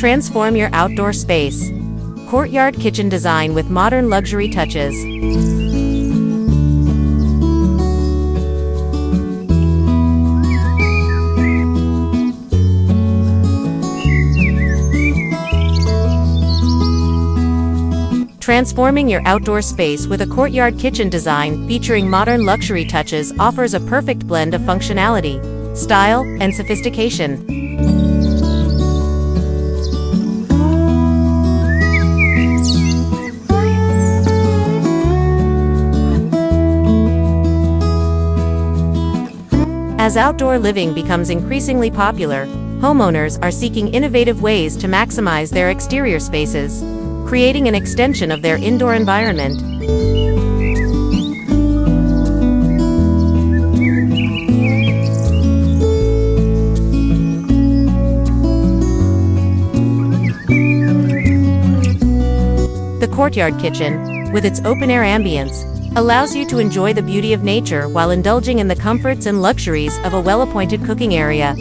Transform your outdoor space. Courtyard kitchen design with modern luxury touches. Transforming your outdoor space with a courtyard kitchen design featuring modern luxury touches offers a perfect blend of functionality, style, and sophistication. As outdoor living becomes increasingly popular, homeowners are seeking innovative ways to maximize their exterior spaces, creating an extension of their indoor environment. The courtyard kitchen, with its open-air ambience, allows you to enjoy the beauty of nature while indulging in the comforts and luxuries of a well-appointed cooking area.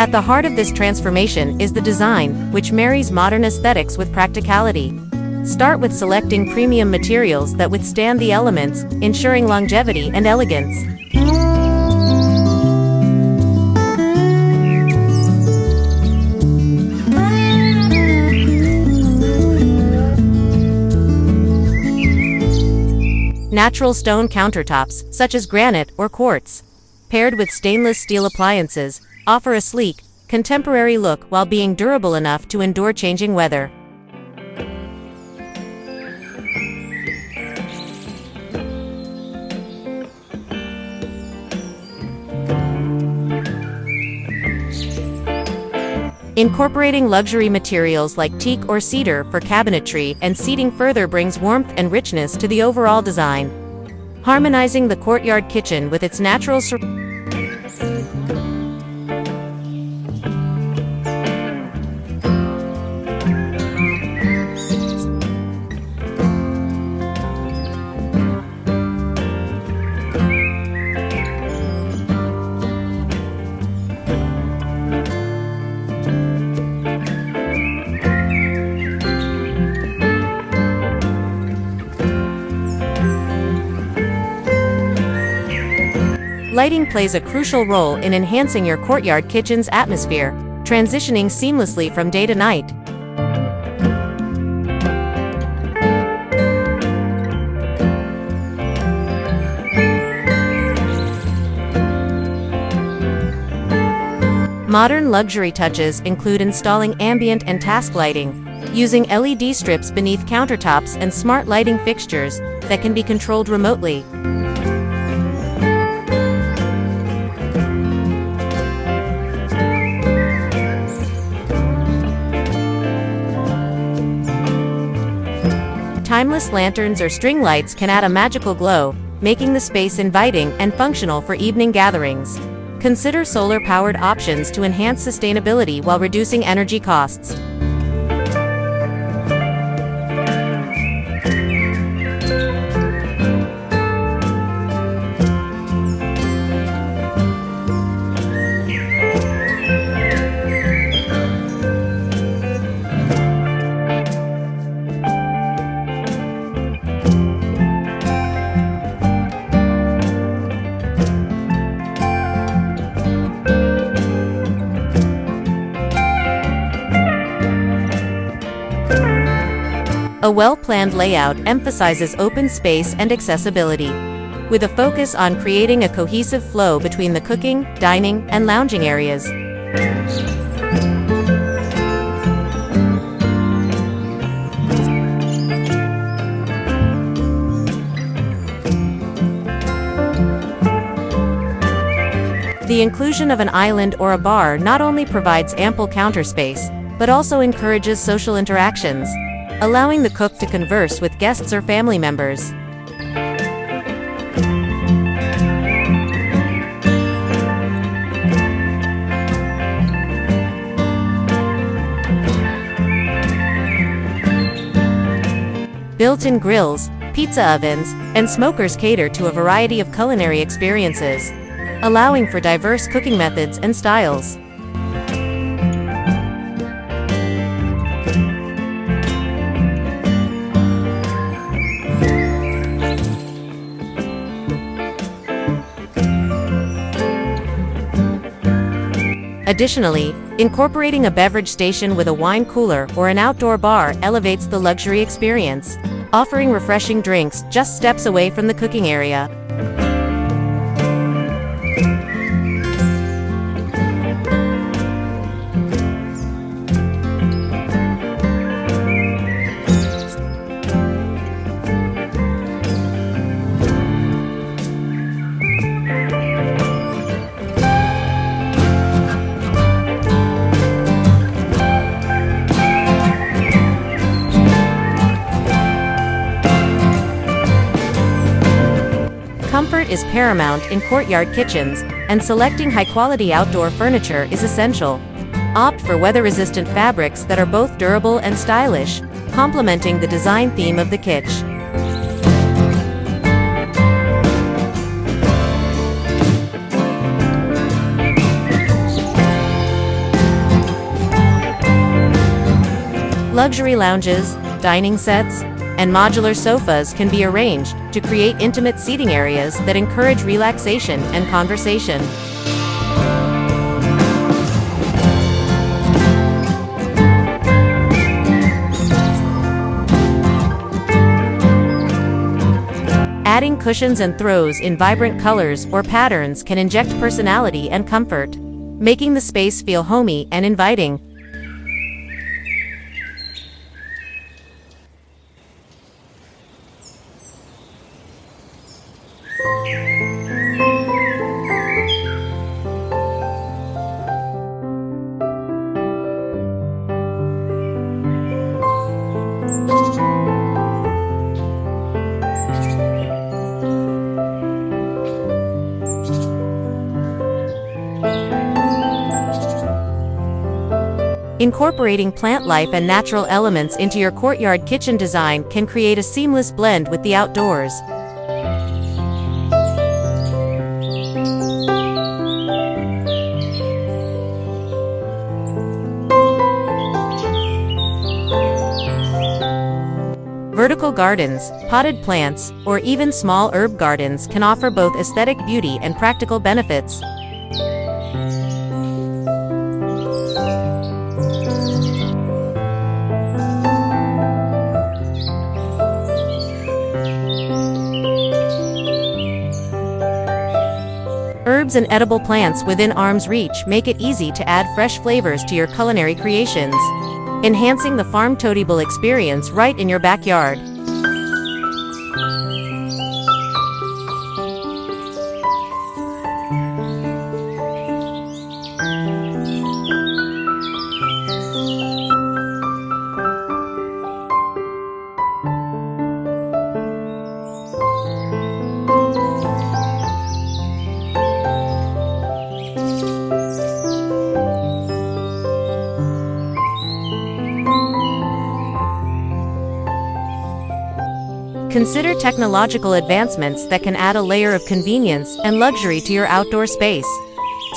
At the heart of this transformation is the design, which marries modern aesthetics with practicality. Start with selecting premium materials that withstand the elements, ensuring longevity and elegance. Natural stone countertops, such as granite or quartz, paired with stainless steel appliances, offer a sleek, contemporary look while being durable enough to endure changing weather. Incorporating luxury materials like teak or cedar for cabinetry and seating further brings warmth and richness to the overall design, harmonizing the courtyard kitchen with its natural Lighting plays a crucial role in enhancing your courtyard kitchen's atmosphere, transitioning seamlessly from day to night. Modern luxury touches include installing ambient and task lighting, using LED strips beneath countertops and smart lighting fixtures that can be controlled remotely. Timeless lanterns or string lights can add a magical glow, making the space inviting and functional for evening gatherings. Consider solar-powered options to enhance sustainability while reducing energy costs. A well-planned layout emphasizes open space and accessibility, with a focus on creating a cohesive flow between the cooking, dining, and lounging areas. The inclusion of an island or a bar not only provides ample counter space, but also encourages social interactions, allowing the cook to converse with guests or family members. Built-in grills, pizza ovens, and smokers cater to a variety of culinary experiences, allowing for diverse cooking methods and styles. Additionally, incorporating a beverage station with a wine cooler or an outdoor bar elevates the luxury experience, offering refreshing drinks just steps away from the cooking area. Comfort is paramount in courtyard kitchens, and selecting high-quality outdoor furniture is essential. Opt for weather-resistant fabrics that are both durable and stylish, complementing the design theme of the kitsch. Luxury lounges, dining sets, and modular sofas can be arranged to create intimate seating areas that encourage relaxation and conversation. Adding cushions and throws in vibrant colors or patterns can inject personality and comfort, making the space feel homey and inviting. Incorporating plant life and natural elements into your courtyard kitchen design can create a seamless blend with the outdoors. Vertical gardens, potted plants, or even small herb gardens can offer both aesthetic beauty and practical benefits. Herbs and edible plants within arm's reach make it easy to add fresh flavors to your culinary creations, enhancing the farm-to-table experience right in your backyard. Consider technological advancements that can add a layer of convenience and luxury to your outdoor space.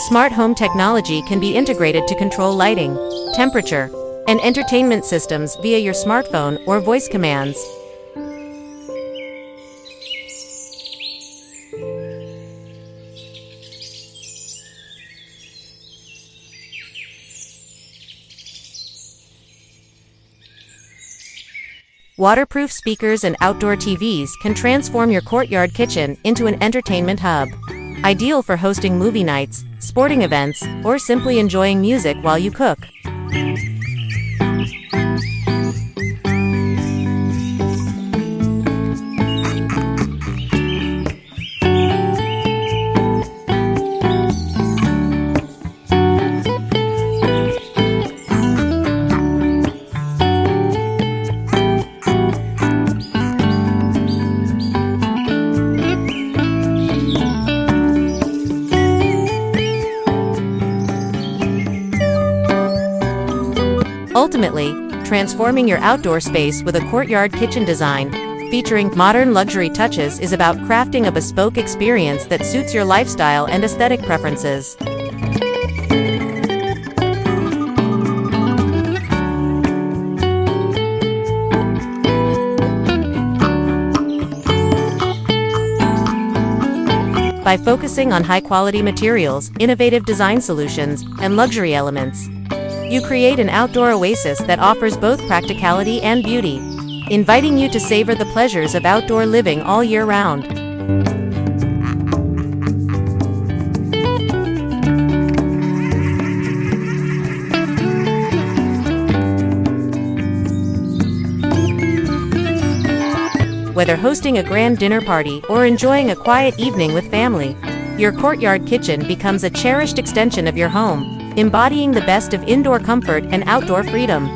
Smart home technology can be integrated to control lighting, temperature, and entertainment systems via your smartphone or voice commands. Waterproof speakers and outdoor TVs can transform your courtyard kitchen into an entertainment hub. Ideal for hosting movie nights, sporting events, or simply enjoying music while you cook. Ultimately, transforming your outdoor space with a courtyard kitchen design, featuring modern luxury touches, is about crafting a bespoke experience that suits your lifestyle and aesthetic preferences. By focusing on high-quality materials, innovative design solutions, and luxury elements, you create an outdoor oasis that offers both practicality and beauty, inviting you to savor the pleasures of outdoor living all year round. Whether hosting a grand dinner party or enjoying a quiet evening with family, your courtyard kitchen becomes a cherished extension of your home, embodying the best of indoor comfort and outdoor freedom.